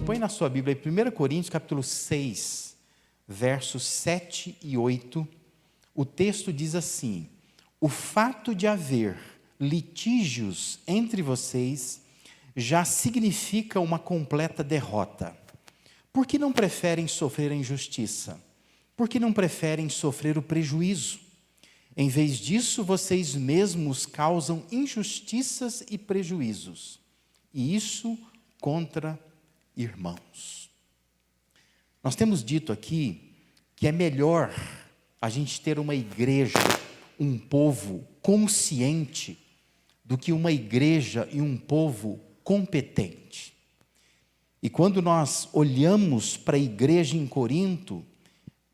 Acompanhe na sua Bíblia, em 1 Coríntios, capítulo 6, versos 7 e 8, o texto diz assim: o fato de haver litígios entre vocês já significa uma completa derrota. Por que não preferem sofrer a injustiça? Por que não preferem sofrer o prejuízo? Em vez disso, vocês mesmos causam injustiças e prejuízos. E isso contra irmãos. Nós temos dito aqui que é melhor a gente ter uma igreja, um povo consciente, do que uma igreja e um povo competente. E quando nós olhamos para a igreja em Corinto,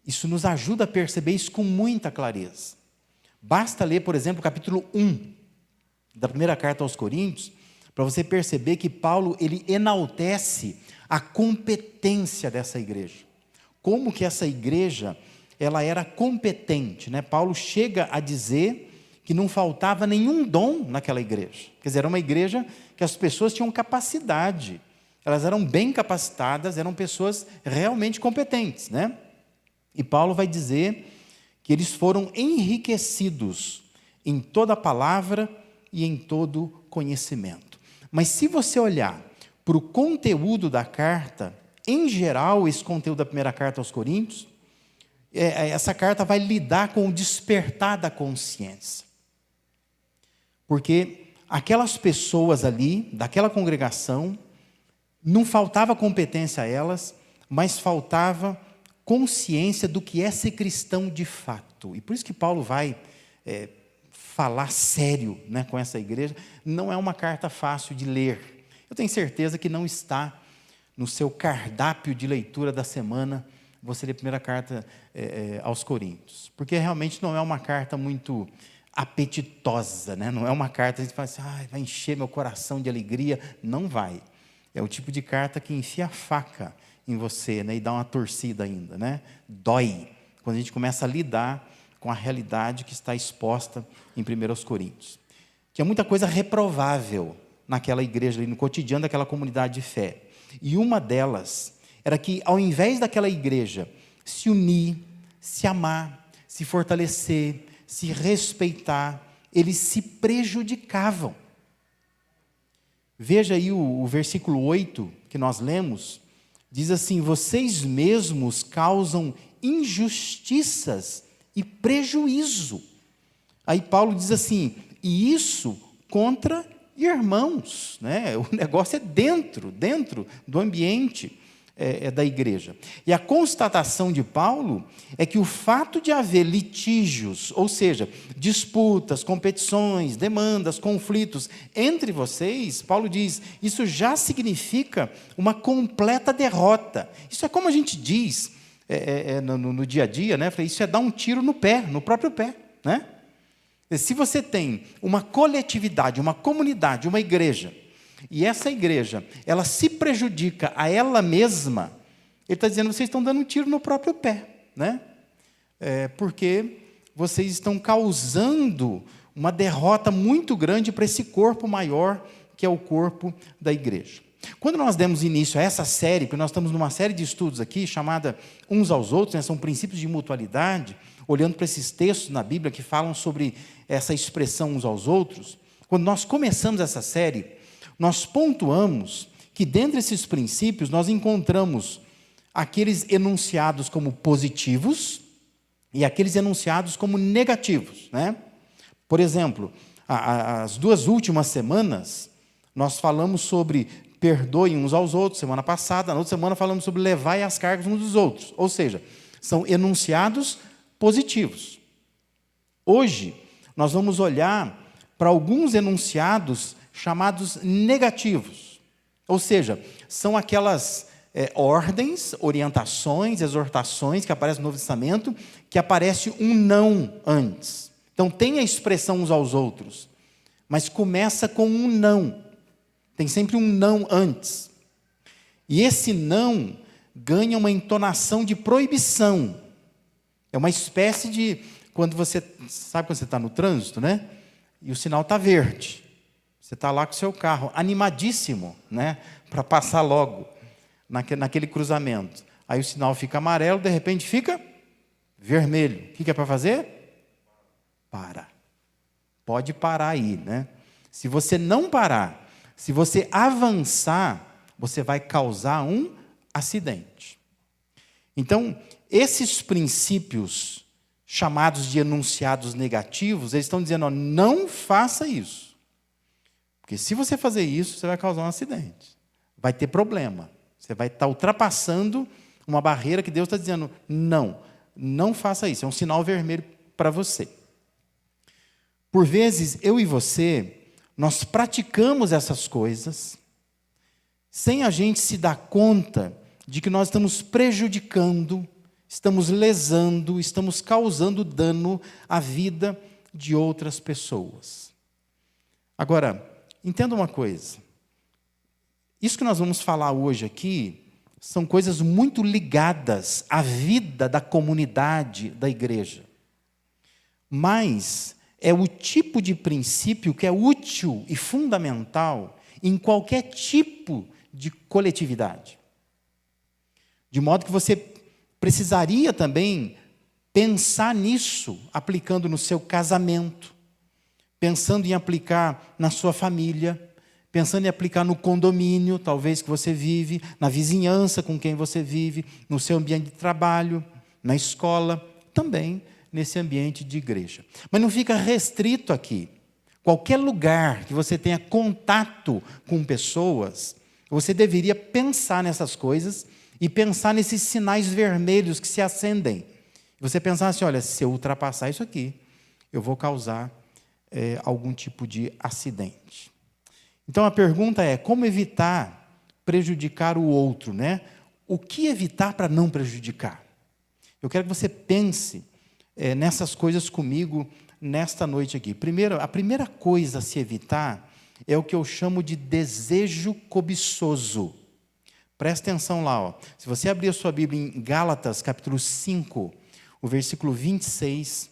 isso nos ajuda a perceber isso com muita clareza. Basta ler, por exemplo, o capítulo 1 da primeira carta aos Coríntios, para você perceber que Paulo ele enaltece a competência dessa igreja. Como que essa igreja ela era competente, né? Paulo chega a dizer que não faltava nenhum dom naquela igreja. Quer dizer, era uma igreja que as pessoas tinham capacidade, elas eram bem capacitadas, eram pessoas realmente competentes, né? E Paulo vai dizer que eles foram enriquecidos em toda a palavra e em todo conhecimento. Mas se você olhar para o conteúdo da carta, em geral, esse conteúdo da primeira carta aos Coríntios, essa carta vai lidar com o despertar da consciência. Porque aquelas pessoas ali, daquela congregação, não faltava competência a elas, mas faltava consciência do que é ser cristão de fato. E por isso que Paulo vai falar sério, né, com essa igreja. Não é uma carta fácil de ler. Eu tenho certeza que não está no seu cardápio de leitura da semana você ler a primeira carta aos Coríntios. Porque realmente não é uma carta muito apetitosa, né? Não é uma carta que a gente fala assim, vai encher meu coração de alegria. Não vai. É o tipo de carta que enfia a faca em você, né, e dá uma torcida ainda, né? Dói quando a gente começa a lidar com a realidade que está exposta em 1 Coríntios. Tinha muita coisa reprovável naquela igreja, ali, no cotidiano daquela comunidade de fé. E uma delas era que, ao invés daquela igreja se unir, se amar, se fortalecer, se respeitar, eles se prejudicavam. Veja aí o versículo 8 que nós lemos, diz assim: vocês mesmos causam injustiças e prejuízo. Aí Paulo diz assim, e isso contra irmãos, né? O negócio é dentro do ambiente da igreja. E a constatação de Paulo é que o fato de haver litígios, ou seja, disputas, competições, demandas, conflitos entre vocês, Paulo diz, isso já significa uma completa derrota. Isso é como a gente diz no dia a dia, né? Isso é dar um tiro no pé, no próprio pé, né? Se você tem uma coletividade, uma comunidade, uma igreja, e essa igreja, ela se prejudica a ela mesma, ele está dizendo, vocês estão dando um tiro no próprio pé, né? Porque vocês estão causando uma derrota muito grande para esse corpo maior, que é o corpo da igreja. Quando nós demos início a essa série, porque nós estamos numa série de estudos aqui, chamada Uns aos Outros, né, são princípios de mutualidade, olhando para esses textos na Bíblia que falam sobre essa expressão uns aos outros, quando nós começamos essa série, nós pontuamos que dentro desses princípios nós encontramos aqueles enunciados como positivos e aqueles enunciados como negativos, né? Por exemplo, as 2 últimas semanas, nós falamos sobre perdoem uns aos outros, semana passada, na outra semana falamos sobre levai as cargas uns dos outros, ou seja, são enunciados positivos. Hoje, nós vamos olhar para alguns enunciados chamados negativos, ou seja, são aquelas ordens, orientações, exortações que aparecem no Novo Testamento, que aparece um não antes. Então, tem a expressão uns aos outros, mas começa com um não. Tem sempre um não antes. E esse não ganha uma entonação de proibição. É uma espécie de, quando você está no trânsito, né? E o sinal está verde. Você está lá com o seu carro, animadíssimo, né? Para passar logo. naquele cruzamento. Aí o sinal fica amarelo, de repente fica vermelho. O que é para fazer? Para. Pode parar aí, né? Se você não parar, se você avançar, você vai causar um acidente. Então, esses princípios chamados de enunciados negativos, eles estão dizendo, ó, não faça isso. Porque se você fazer isso, você vai causar um acidente. Vai ter problema. Você vai estar ultrapassando uma barreira que Deus está dizendo, não faça isso. É um sinal vermelho para você. Por vezes, eu e você, nós praticamos essas coisas sem a gente se dar conta de que nós estamos prejudicando, estamos lesando, estamos causando dano à vida de outras pessoas. Agora, entenda uma coisa. Isso que nós vamos falar hoje aqui são coisas muito ligadas à vida da comunidade da igreja. Mas é o tipo de princípio que é útil e fundamental em qualquer tipo de coletividade. De modo que você precisaria também pensar nisso, aplicando no seu casamento, pensando em aplicar na sua família, pensando em aplicar no condomínio, talvez, que você vive, na vizinhança com quem você vive, no seu ambiente de trabalho, na escola, também nesse ambiente de igreja. Mas não fica restrito aqui. Qualquer lugar que você tenha contato com pessoas, você deveria pensar nessas coisas e pensar nesses sinais vermelhos que se acendem. Você pensar assim, olha, se eu ultrapassar isso aqui, eu vou causar algum tipo de acidente. Então, a pergunta é, como evitar prejudicar o outro, né? O que evitar para não prejudicar? Eu quero que você pense nessas coisas comigo nesta noite aqui. Primeiro, a primeira coisa a se evitar é o que eu chamo de desejo cobiçoso. Presta atenção lá, ó. Se você abrir a sua Bíblia em Gálatas, capítulo 5, o versículo 26,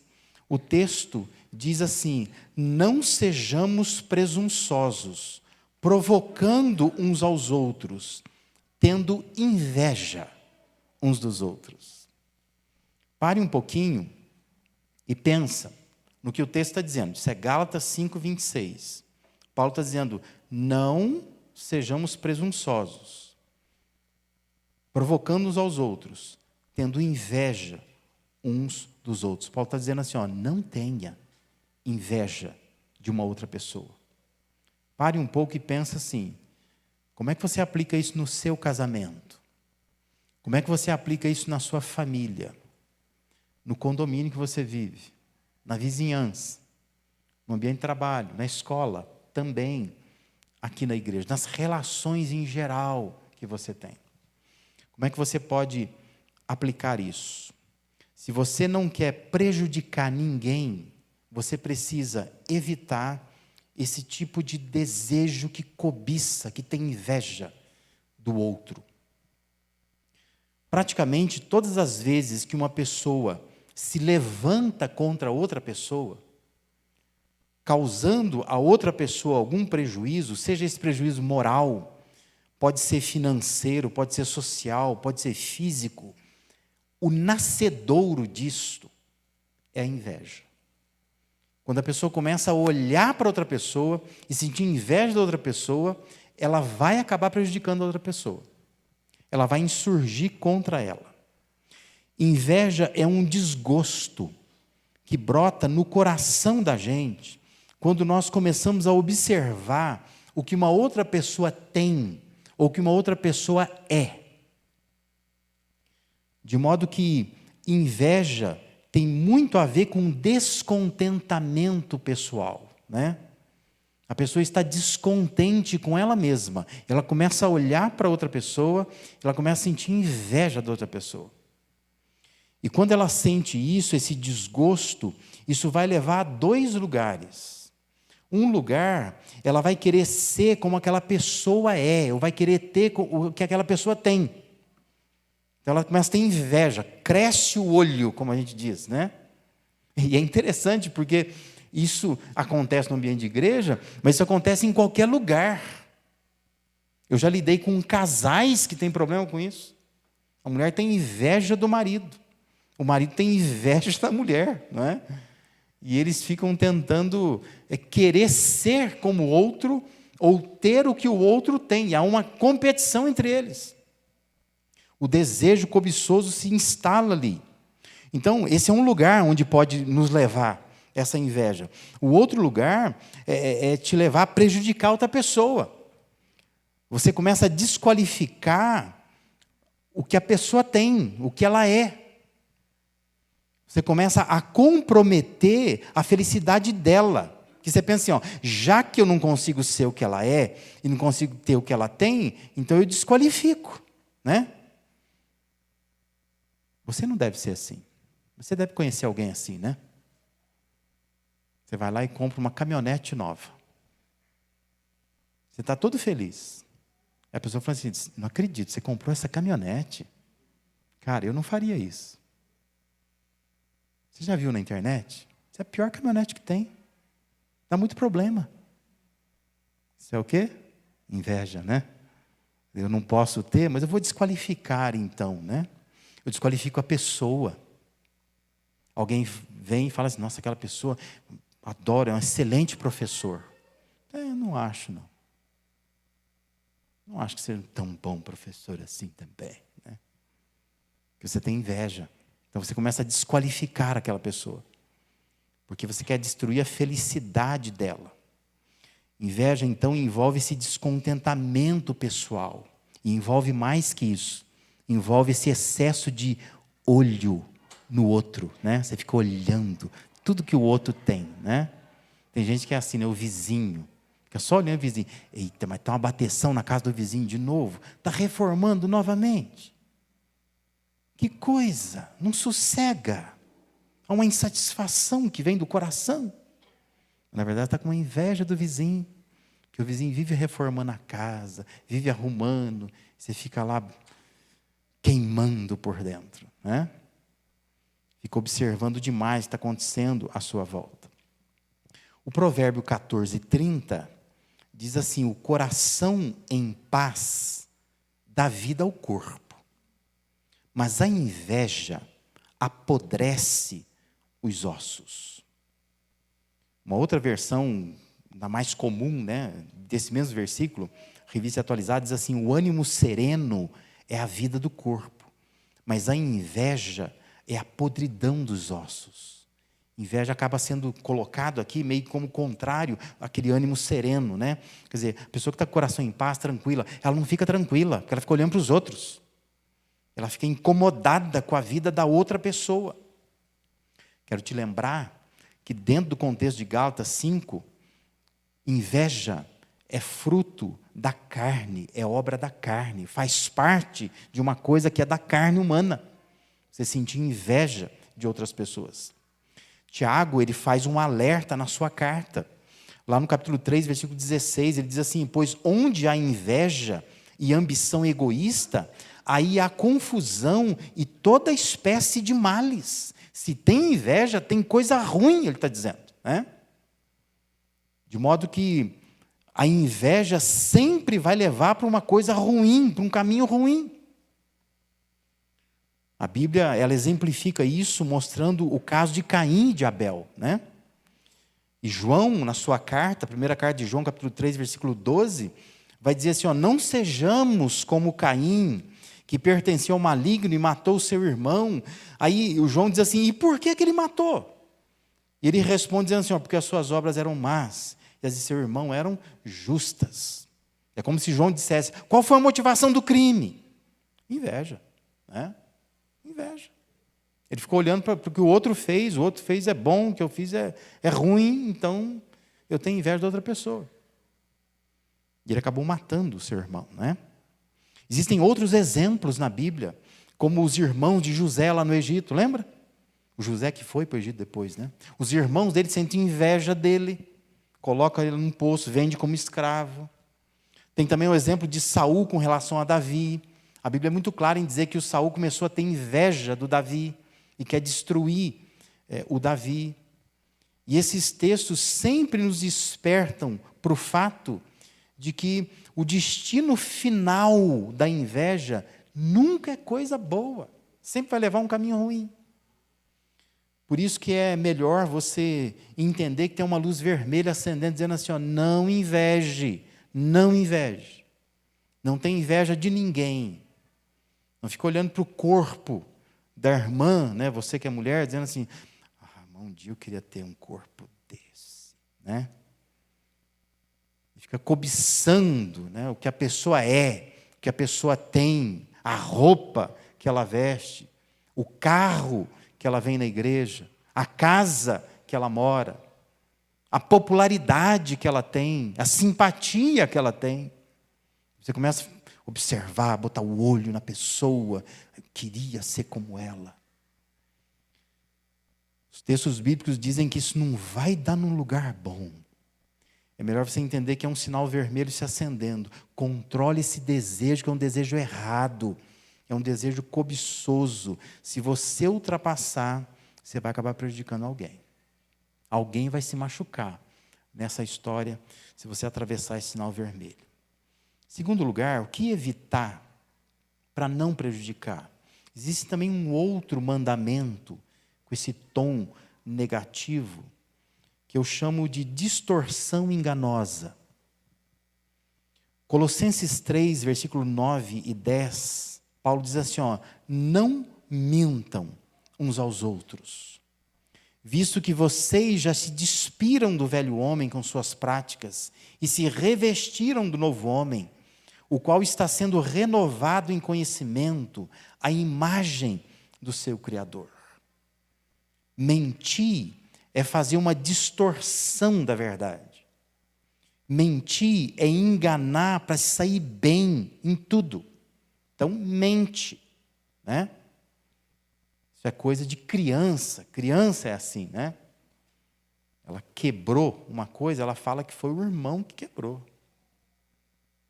o texto diz assim, não sejamos presunçosos, provocando uns aos outros, tendo inveja uns dos outros. Pare um pouquinho e pensa no que o texto está dizendo. Isso é Gálatas 5, 26. Paulo está dizendo, não sejamos presunçosos, provocando uns aos outros, tendo inveja uns dos outros. Paulo está dizendo assim, ó, não tenha inveja de uma outra pessoa. Pare um pouco e pense assim, como é que você aplica isso no seu casamento? Como é que você aplica isso na sua família? No condomínio que você vive? Na vizinhança? No ambiente de trabalho? Na escola? Também aqui na igreja? Nas relações em geral que você tem? Como é que você pode aplicar isso? Se você não quer prejudicar ninguém, você precisa evitar esse tipo de desejo que cobiça, que tem inveja do outro. Praticamente todas as vezes que uma pessoa se levanta contra outra pessoa, causando a outra pessoa algum prejuízo, seja esse prejuízo moral, pode ser financeiro, pode ser social, pode ser físico, o nascedouro disto é a inveja. Quando a pessoa começa a olhar para outra pessoa e sentir inveja da outra pessoa, ela vai acabar prejudicando a outra pessoa. Ela vai insurgir contra ela. Inveja é um desgosto que brota no coração da gente quando nós começamos a observar o que uma outra pessoa tem ou que uma outra pessoa é. De modo que inveja tem muito a ver com descontentamento pessoal, né? A pessoa está descontente com ela mesma. Ela começa a olhar para outra pessoa, ela começa a sentir inveja da outra pessoa. E quando ela sente isso, esse desgosto, isso vai levar a dois lugares. Um lugar, ela vai querer ser como aquela pessoa é, ou vai querer ter o que aquela pessoa tem. Então ela começa a ter inveja, cresce o olho, como a gente diz, né? E é interessante porque isso acontece no ambiente de igreja, mas isso acontece em qualquer lugar. Eu já lidei com casais que têm problema com isso. A mulher tem inveja do marido. O marido tem inveja da mulher, não é? E eles ficam tentando querer ser como o outro ou ter o que o outro tem. E há uma competição entre eles. O desejo cobiçoso se instala ali. Então, esse é um lugar onde pode nos levar essa inveja. O outro lugar é te levar a prejudicar outra pessoa. Você começa a desqualificar o que a pessoa tem, o que ela é. Você começa a comprometer a felicidade dela. Que você pensa assim, já que eu não consigo ser o que ela é, e não consigo ter o que ela tem, então eu desqualifico, né? Você não deve ser assim. Você deve conhecer alguém assim, né? Você vai lá e compra uma caminhonete nova. Você está todo feliz. E a pessoa fala assim, não acredito, você comprou essa caminhonete? Cara, eu não faria isso. Você já viu na internet? Isso é a pior caminhonete que tem. Dá muito problema. Isso é o quê? Inveja, né? Eu não posso ter, mas eu vou desqualificar então, né? Eu desqualifico a pessoa. Alguém vem e fala assim, nossa, aquela pessoa, adoro, é um excelente professor. Eu não acho, não. Não acho que seja tão bom professor assim também, né? Porque você tem inveja. Então você começa a desqualificar aquela pessoa. Porque você quer destruir a felicidade dela. Inveja, então, envolve esse descontentamento pessoal. E envolve mais que isso. Envolve esse excesso de olho no outro, né? Você fica olhando tudo que o outro tem, né? Tem gente que é assim, né? O vizinho. Fica só olhando o vizinho. Eita, mas tem uma bateção na casa do vizinho de novo. Está reformando novamente. Que coisa, não sossega. Há uma insatisfação que vem do coração. Na verdade, está com uma inveja do vizinho. Que o vizinho vive reformando a casa, vive arrumando. Você fica lá queimando por dentro, né? Fica observando demais o que está acontecendo à sua volta. O provérbio 14:30 diz assim, o coração em paz dá vida ao corpo, mas a inveja apodrece os ossos. Uma outra versão, a mais comum, né, desse mesmo versículo, Revista Atualizada, diz assim, o ânimo sereno é a vida do corpo, mas a inveja é a podridão dos ossos. Inveja acaba sendo colocado aqui meio como contrário àquele ânimo sereno, né? Quer dizer, a pessoa que está com o coração em paz, tranquila, ela não fica tranquila, porque ela fica olhando para os outros. Ela fica incomodada com a vida da outra pessoa. Quero te lembrar que dentro do contexto de Gálatas 5, inveja é fruto da carne, é obra da carne, faz parte de uma coisa que é da carne humana. Você sentir inveja de outras pessoas. Tiago, ele faz um alerta na sua carta. Lá no capítulo 3, versículo 16, ele diz assim, pois onde há inveja e ambição egoísta, aí há confusão e toda espécie de males. Se tem inveja, tem coisa ruim, ele está dizendo, né? De modo que a inveja sempre vai levar para uma coisa ruim, para um caminho ruim. A Bíblia, ela exemplifica isso mostrando o caso de Caim e de Abel, né? E João, na sua carta, a primeira carta de João, capítulo 3, versículo 12, vai dizer assim, não sejamos como Caim, que pertencia ao maligno e matou o seu irmão. Aí o João diz assim, e por que ele matou? E ele responde dizendo assim, porque as suas obras eram más, e as de seu irmão eram justas. É como se João dissesse, qual foi a motivação do crime? Inveja, né? Inveja. Ele ficou olhando para o que o outro fez é bom, o que eu fiz é ruim, então eu tenho inveja da outra pessoa. E ele acabou matando o seu irmão, né? Existem outros exemplos na Bíblia, como os irmãos de José lá no Egito, lembra? O José que foi para o Egito depois, né? Os irmãos dele sentem inveja dele, colocam ele num poço, vende como escravo. Tem também o exemplo de Saul com relação a Davi. A Bíblia é muito clara em dizer que o Saul começou a ter inveja do Davi e quer destruir o Davi. E esses textos sempre nos despertam para o fato de que o destino final da inveja nunca é coisa boa, sempre vai levar um caminho ruim. Por isso que é melhor você entender que tem uma luz vermelha acendendo, dizendo assim, ó, não inveje, não inveje. Não tem inveja de ninguém. Não fica olhando para o corpo da irmã, né? Você que é mulher, dizendo assim, um dia eu queria ter um corpo desse, né? E fica cobiçando, né, o que a pessoa é, o que a pessoa tem, a roupa que ela veste, o carro que ela vem na igreja, a casa que ela mora, a popularidade que ela tem, a simpatia que ela tem. Você começa a observar, botar o olho na pessoa, eu queria ser como ela. Os textos bíblicos dizem que isso não vai dar num lugar bom. É melhor você entender que é um sinal vermelho se acendendo. Controle esse desejo, que é um desejo errado. É um desejo cobiçoso. Se você ultrapassar, você vai acabar prejudicando alguém. Alguém vai se machucar nessa história, se você atravessar esse sinal vermelho. Segundo lugar, o que evitar para não prejudicar? Existe também um outro mandamento, com esse tom negativo, que eu chamo de distorção enganosa. Colossenses 3, versículo 9 e 10, Paulo diz assim, ó, não mintam uns aos outros, visto que vocês já se despiram do velho homem com suas práticas e se revestiram do novo homem, o qual está sendo renovado em conhecimento, à imagem do seu Criador. Mentir é fazer uma distorção da verdade. Mentir é enganar para se sair bem em tudo. Então, mente, né? Isso é coisa de criança. Criança é assim, né? Ela quebrou uma coisa, ela fala que foi o irmão que quebrou.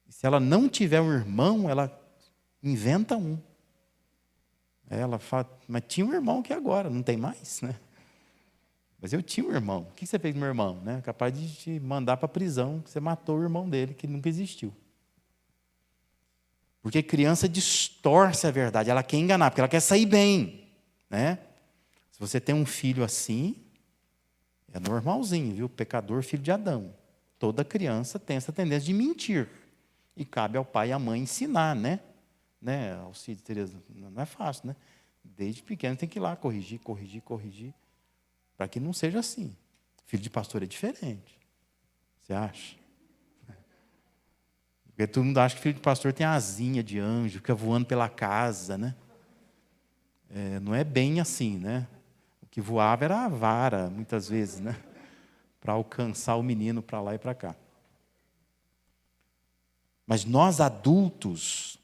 E se ela não tiver um irmão, ela inventa um. Ela fala, mas tinha um irmão que agora, não tem mais, né? Mas eu tinha um irmão. O que você fez com meu irmão? Né? Capaz de te mandar para a prisão, que você matou o irmão dele, que nunca existiu. Porque criança distorce a verdade, ela quer enganar, porque ela quer sair bem. Né? Se você tem um filho assim, é normalzinho, viu? Pecador, filho de Adão. Toda criança tem essa tendência de mentir. E cabe ao pai e à mãe ensinar, né? Alcide, Tereza, não é fácil, né? Desde pequeno tem que ir lá corrigir, para que não seja assim. Filho de pastor é diferente. Você acha? Porque todo mundo acha que filho de pastor tem asinha de anjo, fica voando pela casa, né? Não é bem assim, né? O que voava era a vara, muitas vezes, né? Para alcançar o menino para lá e para cá. Mas nós adultos,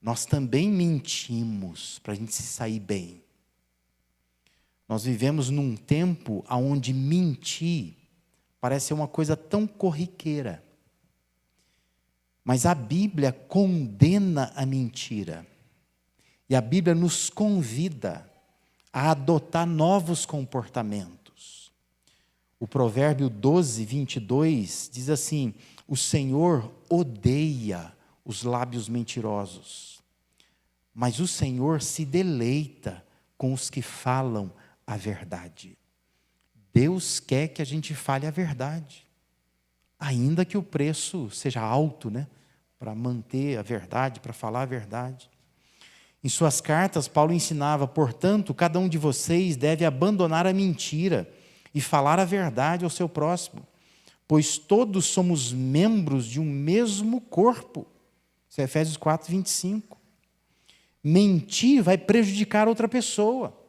nós também mentimos para a gente se sair bem. Nós vivemos num tempo onde mentir parece ser uma coisa tão corriqueira. Mas a Bíblia condena a mentira. E a Bíblia nos convida a adotar novos comportamentos. O provérbio 12, 22 diz assim, o Senhor odeia os lábios mentirosos, mas o Senhor se deleita com os que falam a verdade. Deus quer que a gente fale a verdade, ainda que o preço seja alto, né? Para manter a verdade, para falar a verdade. Em suas cartas, Paulo ensinava, portanto, cada um de vocês deve abandonar a mentira e falar a verdade ao seu próximo, pois todos somos membros de um mesmo corpo. Isso é Efésios 4, 25. Mentir vai prejudicar outra pessoa.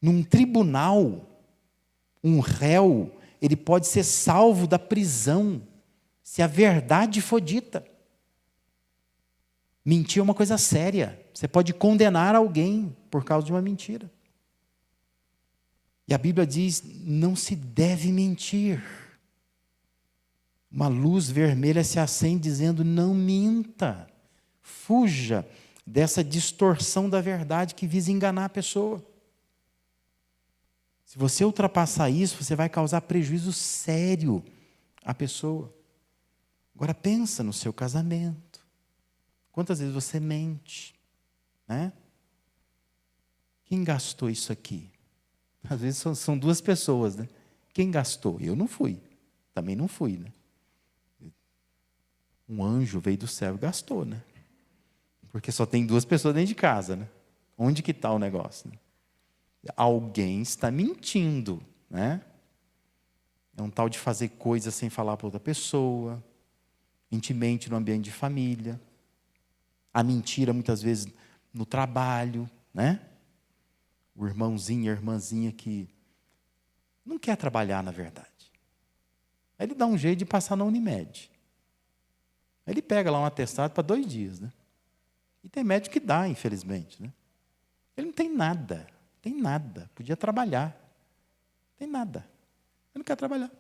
Num tribunal, um réu, ele pode ser salvo da prisão, se a verdade for dita. Mentir é uma coisa séria. Você pode condenar alguém por causa de uma mentira. E a Bíblia diz, não se deve mentir. Uma luz vermelha se acende dizendo, não minta. Fuja dessa distorção da verdade que visa enganar a pessoa. Se você ultrapassar isso, você vai causar prejuízo sério à pessoa. Agora pensa no seu casamento. Quantas vezes você mente, né? Quem gastou isso aqui? Às vezes são duas pessoas, né? Quem gastou? Eu não fui. Também não fui, né? Um anjo veio do céu e gastou, né? Porque só tem duas pessoas dentro de casa, né? Onde que está o negócio? Né? Alguém está mentindo, né? É um tal de fazer coisas sem falar para outra pessoa. A gente mente no ambiente de família. A mentira, muitas vezes, no trabalho, né? O irmãozinho e a irmãzinha que não quer trabalhar, na verdade. Aí ele dá um jeito de passar na Unimed. Aí ele pega lá um atestado para 2 dias, né? E tem médico que dá, infelizmente, né? Ele não tem nada, podia trabalhar. Não tem nada. Ele não quer trabalhar.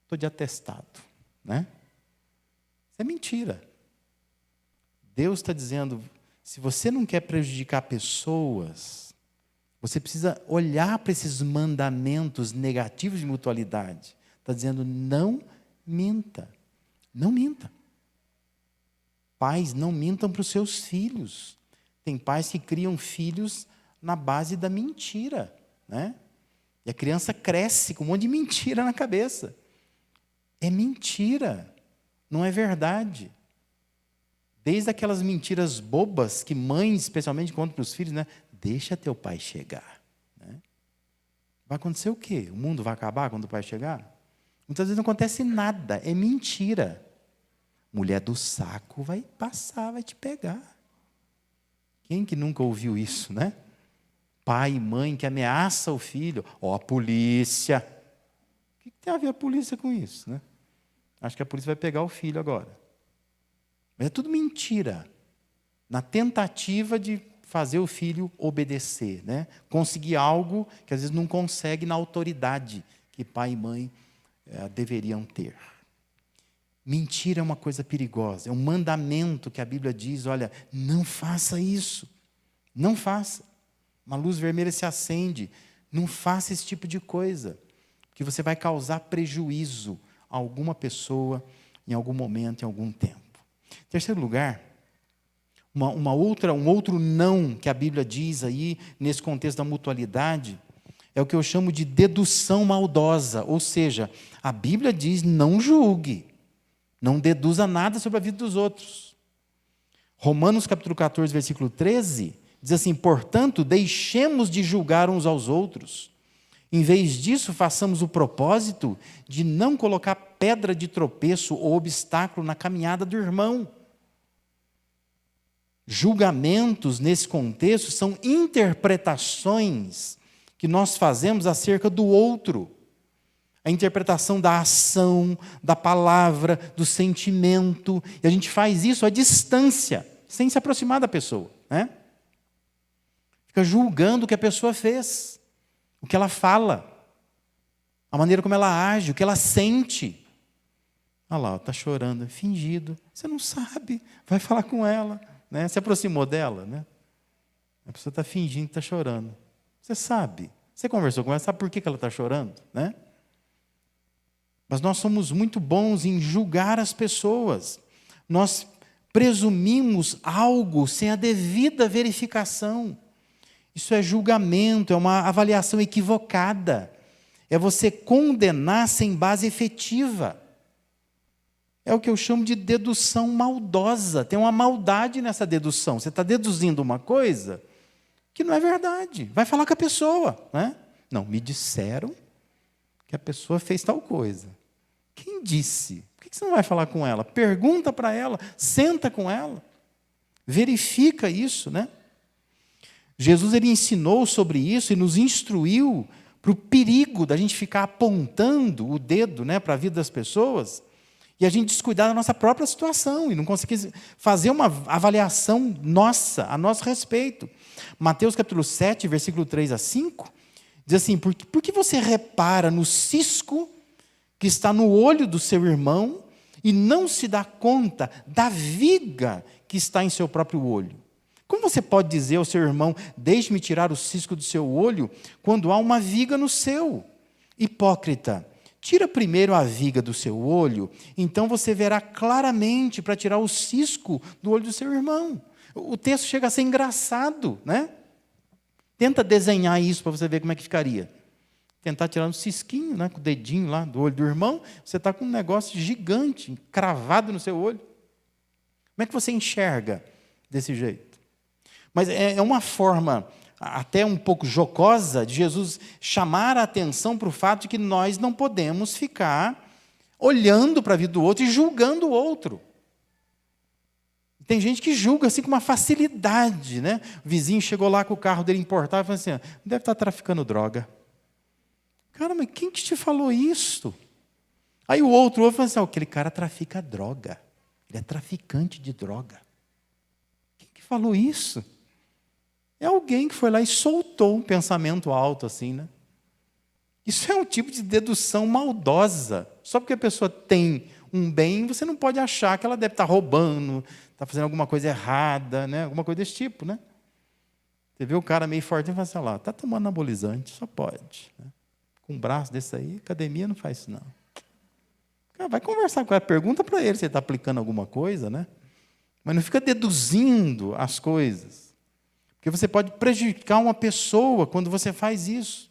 Estou de atestado, né? Isso é mentira. Deus está dizendo, se você não quer prejudicar pessoas, você precisa olhar para esses mandamentos negativos de mutualidade. Está dizendo, não minta. Não minta. Pais, não mintam para os seus filhos. Tem pais que criam filhos na base da mentira, né? E a criança cresce com um monte de mentira na cabeça. É mentira, não é verdade. Desde aquelas mentiras bobas que mães, especialmente, contam para os filhos, né? Deixa teu pai chegar. Né? Vai acontecer o quê? O mundo vai acabar quando o pai chegar? Muitas vezes não acontece nada, é mentira. Mulher do saco vai passar, vai te pegar. Quem que nunca ouviu isso, né? Pai e mãe que ameaça o filho. Ó, a polícia. O que tem a ver a polícia com isso, né? Acho que a polícia vai pegar o filho agora. Mas é tudo mentira. Na tentativa de fazer o filho obedecer, né? Conseguir algo que às vezes não consegue na autoridade que pai e mãe deveriam ter. Mentira é uma coisa perigosa, é um mandamento que a Bíblia diz, olha, não faça isso, não faça. Uma luz vermelha se acende, não faça esse tipo de coisa, que você vai causar prejuízo a alguma pessoa em algum momento, em algum tempo. Em terceiro lugar, um outro não que a Bíblia diz aí, nesse contexto da mutualidade, é o que eu chamo de dedução maldosa, ou seja, a Bíblia diz não julgue. Não deduza nada sobre a vida dos outros. Romanos capítulo 14, versículo 13, diz assim, portanto, deixemos de julgar uns aos outros. Em vez disso, façamos o propósito de não colocar pedra de tropeço ou obstáculo na caminhada do irmão. Julgamentos, nesse contexto, são interpretações que nós fazemos acerca do outro. A interpretação da ação, da palavra, do sentimento. E a gente faz isso à distância, sem se aproximar da pessoa. Né? Fica julgando o que a pessoa fez, o que ela fala, a maneira como ela age, o que ela sente. Olha lá, está chorando, fingido. Você não sabe, vai falar com ela. Né? Se aproximou dela. Né? A pessoa está fingindo que está chorando. Você sabe. Você conversou com ela, sabe por que ela está chorando? Né? Mas nós somos muito bons em julgar as pessoas. Nós presumimos algo sem a devida verificação. Isso é julgamento, é uma avaliação equivocada. É você condenar sem base efetiva. É o que eu chamo de dedução maldosa. Tem uma maldade nessa dedução. Você está deduzindo uma coisa que não é verdade. Vai falar com a pessoa. Né? Não, me disseram que a pessoa fez tal coisa. Quem disse? Por que você não vai falar com ela? Pergunta para ela, senta com ela, verifica isso, né? Jesus ele ensinou sobre isso e nos instruiu para o perigo da gente ficar apontando o dedo, né, para a vida das pessoas e a gente descuidar da nossa própria situação e não conseguir fazer uma avaliação nossa, a nosso respeito. Mateus capítulo 7, versículo 3 a 5, diz assim, por que você repara no cisco que está no olho do seu irmão e não se dá conta da viga que está em seu próprio olho? Como você pode dizer ao seu irmão, deixe-me tirar o cisco do seu olho, quando há uma viga no seu? Hipócrita, Tira primeiro a viga do seu olho, então você verá claramente para tirar o cisco do olho do seu irmão. O texto chega a ser engraçado, né? Tenta desenhar isso para você ver como é que ficaria. Tentar tirar um cisquinho, né, com o dedinho lá do olho do irmão, você está com um negócio gigante, cravado no seu olho. Como é que você enxerga desse jeito? Mas é uma forma até um pouco jocosa de Jesus chamar a atenção para o fato de que nós não podemos ficar olhando para a vida do outro e julgando o outro. Tem gente que julga assim com uma facilidade, né? O vizinho chegou lá com o carro dele importado e falou assim, deve estar traficando droga. Cara, mas quem que te falou isso? Aí o outro ouve e fala assim, aquele cara trafica droga. Ele é traficante de droga. Quem que falou isso? É alguém que foi lá e soltou um pensamento alto assim, né? Isso é um tipo de dedução maldosa. Só porque a pessoa tem um bem, você não pode achar que ela deve estar roubando, está fazendo alguma coisa errada, né? Alguma coisa desse tipo, né? Você vê o cara meio forte e fala assim, está tomando anabolizante, só pode. Né? Com um braço desse aí, academia não faz isso não. Cara, vai conversar com ele, pergunta para ele se ele está aplicando alguma coisa, né? Mas não fica deduzindo as coisas. Porque você pode prejudicar uma pessoa quando você faz isso.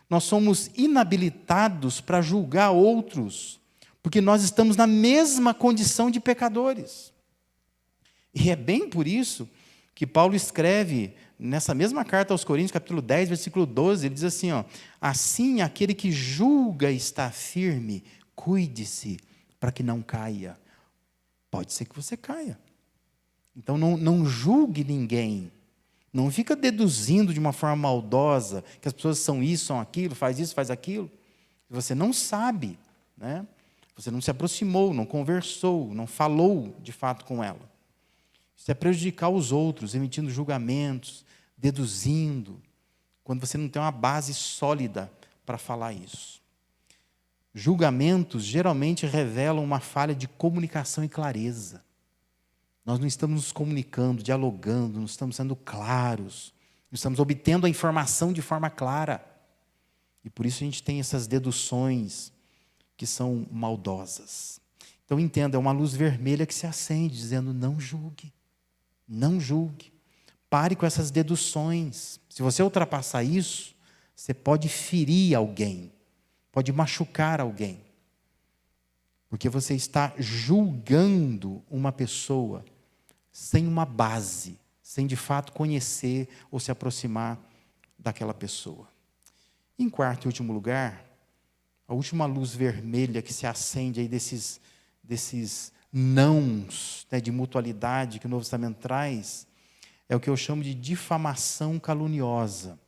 Nós somos inabilitados para julgar outros, porque nós estamos na mesma condição de pecadores. E é bem por isso que Paulo escreve nessa mesma carta aos Coríntios, capítulo 10, versículo 12, ele diz assim, assim aquele que julga está firme, cuide-se para que não caia. Pode ser que você caia. Então não julgue ninguém. Não fica deduzindo de uma forma maldosa que as pessoas são isso, são aquilo, faz isso, faz aquilo. Você não sabe, né? Você não se aproximou, não conversou, não falou de fato com ela. Isso é prejudicar os outros, emitindo julgamentos, deduzindo, quando você não tem uma base sólida para falar isso. Julgamentos geralmente revelam uma falha de comunicação e clareza. Nós não estamos nos comunicando, dialogando, não estamos sendo claros, não estamos obtendo a informação de forma clara. E por isso a gente tem essas deduções que são maldosas. Então entenda, é uma luz vermelha que se acende, dizendo não julgue, não julgue. Pare com essas deduções. Se você ultrapassar isso, você pode ferir alguém, pode machucar alguém. Porque você está julgando uma pessoa sem uma base, sem de fato conhecer ou se aproximar daquela pessoa. Em quarto e último lugar, a última luz vermelha que se acende aí desses nãos, né, de mutualidade que o Novo Testamento traz, é o que eu chamo de difamação caluniosa.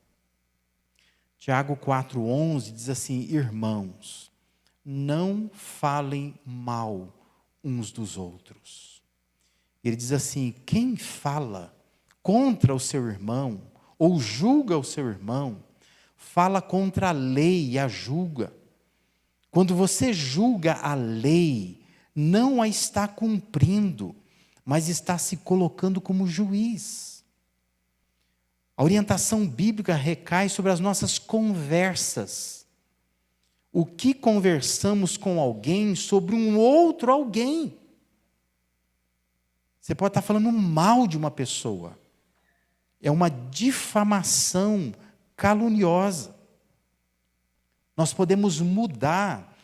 Tiago 4,11 diz assim, irmãos, não falem mal uns dos outros. Ele diz assim, quem fala contra o seu irmão, ou julga o seu irmão, fala contra a lei e a julga. Quando você julga a lei, não a está cumprindo, mas está se colocando como juiz. A orientação bíblica recai sobre as nossas conversas. O que conversamos com alguém sobre um outro alguém. Você pode estar falando mal de uma pessoa. É uma difamação caluniosa. Nós podemos mudar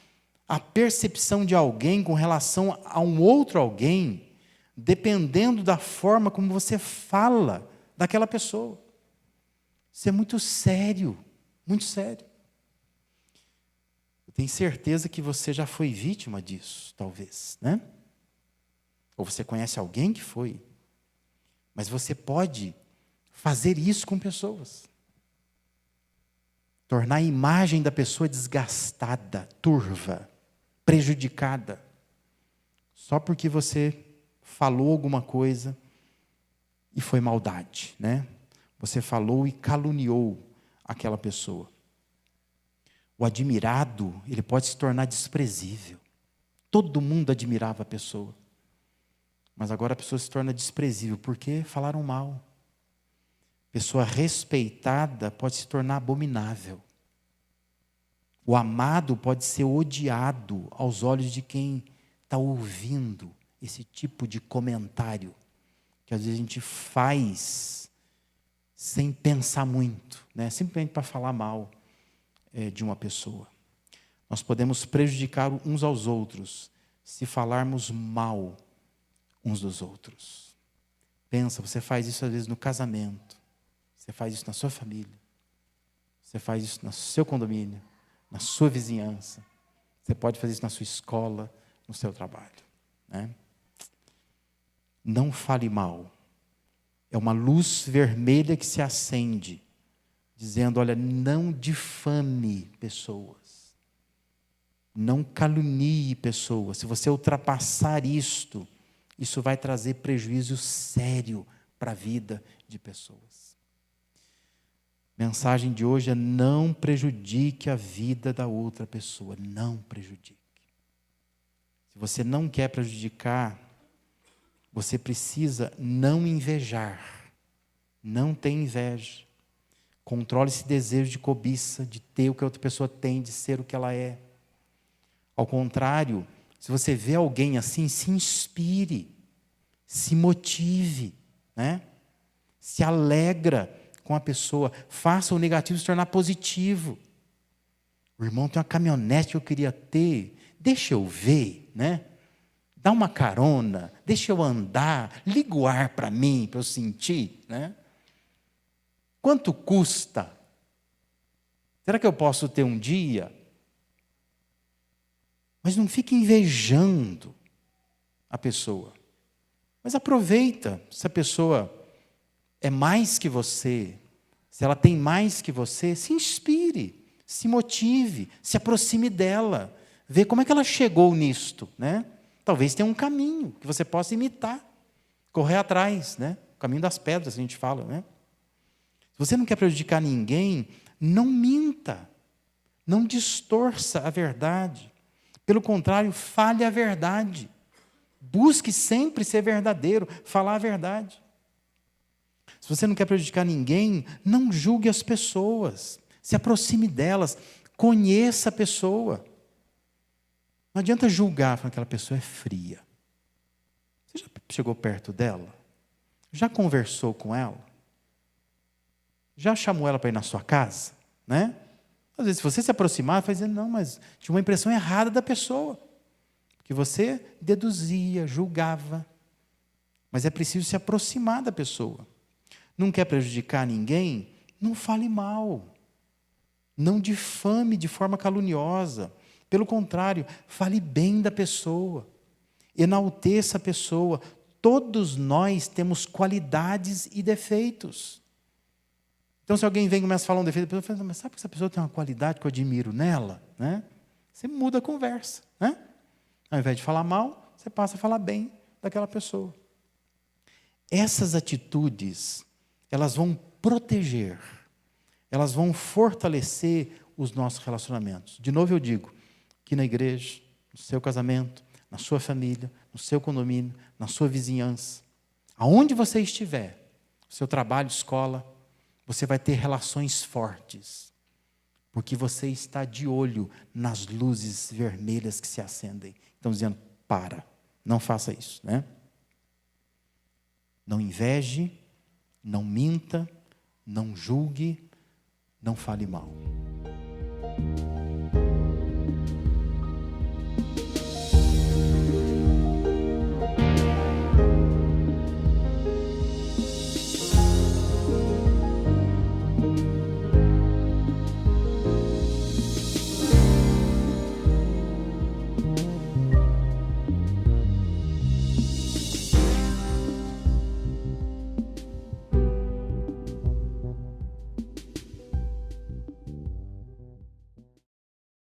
a percepção de alguém com relação a um outro alguém, dependendo da forma como você fala daquela pessoa. Isso é muito sério, muito sério. Eu tenho certeza que você já foi vítima disso, talvez, né? Ou você conhece alguém que foi. Mas você pode fazer isso com pessoas. Tornar a imagem da pessoa desgastada, turva, prejudicada. Só porque você falou alguma coisa e foi maldade, né? Você falou e caluniou aquela pessoa. O admirado, ele pode se tornar desprezível. Todo mundo admirava a pessoa. Mas agora a pessoa se torna desprezível, porque falaram mal. Pessoa respeitada pode se tornar abominável. O amado pode ser odiado aos olhos de quem está ouvindo esse tipo de comentário, que às vezes a gente faz sem pensar muito, né? Simplesmente para falar mal de uma pessoa. Nós podemos prejudicar uns aos outros se falarmos mal uns dos outros. Pensa, você faz isso às vezes no casamento, você faz isso na sua família, você faz isso no seu condomínio, na sua vizinhança, você pode fazer isso na sua escola, no seu trabalho, né? Não fale mal. É uma luz vermelha que se acende, dizendo, olha, não difame pessoas, não calunnie pessoas. Se você ultrapassar isto, isso vai trazer prejuízo sério para a vida de pessoas. Mensagem de hoje é: não prejudique a vida da outra pessoa, não prejudique. Se você não quer prejudicar, você precisa não invejar, não ter inveja. Controle esse desejo de cobiça, de ter o que a outra pessoa tem, de ser o que ela é. Ao contrário, se você vê alguém assim, se inspire, se motive, né? Se alegra com a pessoa, faça o negativo se tornar positivo. O irmão tem uma caminhonete que eu queria ter, deixa eu ver, né? Dá uma carona, deixa eu andar, liga o ar para mim, para eu sentir, né? Quanto custa? Será que eu posso ter um dia? Mas não fique invejando a pessoa. Mas aproveita, se a pessoa é mais que você, se ela tem mais que você, se inspire, se motive, se aproxime dela, vê como é que ela chegou nisto, né? Talvez tenha um caminho que você possa imitar, correr atrás, né? O caminho das pedras, a gente fala, né? Se você não quer prejudicar ninguém, não minta, não distorça a verdade. Pelo contrário, fale a verdade. Busque sempre ser verdadeiro, falar a verdade. Se você não quer prejudicar ninguém, não julgue as pessoas, se aproxime delas, conheça a pessoa. Não adianta julgar, falando que aquela pessoa é fria. Você já chegou perto dela? Já conversou com ela? Já chamou ela para ir na sua casa? Né? Às vezes, se você se aproximar, vai dizer, não, mas tinha uma impressão errada da pessoa. Que você deduzia, julgava. Mas é preciso se aproximar da pessoa. Não quer prejudicar ninguém? Não fale mal. Não difame de forma caluniosa. Pelo contrário, fale bem da pessoa. Enalteça a pessoa. Todos nós temos qualidades e defeitos. Então, se alguém vem e começa a falar um defeito, a pessoa fala, mas sabe que essa pessoa tem uma qualidade que eu admiro nela? Né? Você muda a conversa. Né? Ao invés de falar mal, você passa a falar bem daquela pessoa. Essas atitudes, elas vão proteger, elas vão fortalecer os nossos relacionamentos. De novo eu digo, aqui na igreja, no seu casamento, na sua família, no seu condomínio, na sua vizinhança, aonde você estiver, seu trabalho, escola, você vai ter relações fortes, porque você está de olho nas luzes vermelhas que se acendem. Estão dizendo, para, não faça isso, né? Não inveje, não minta, não julgue, não fale mal.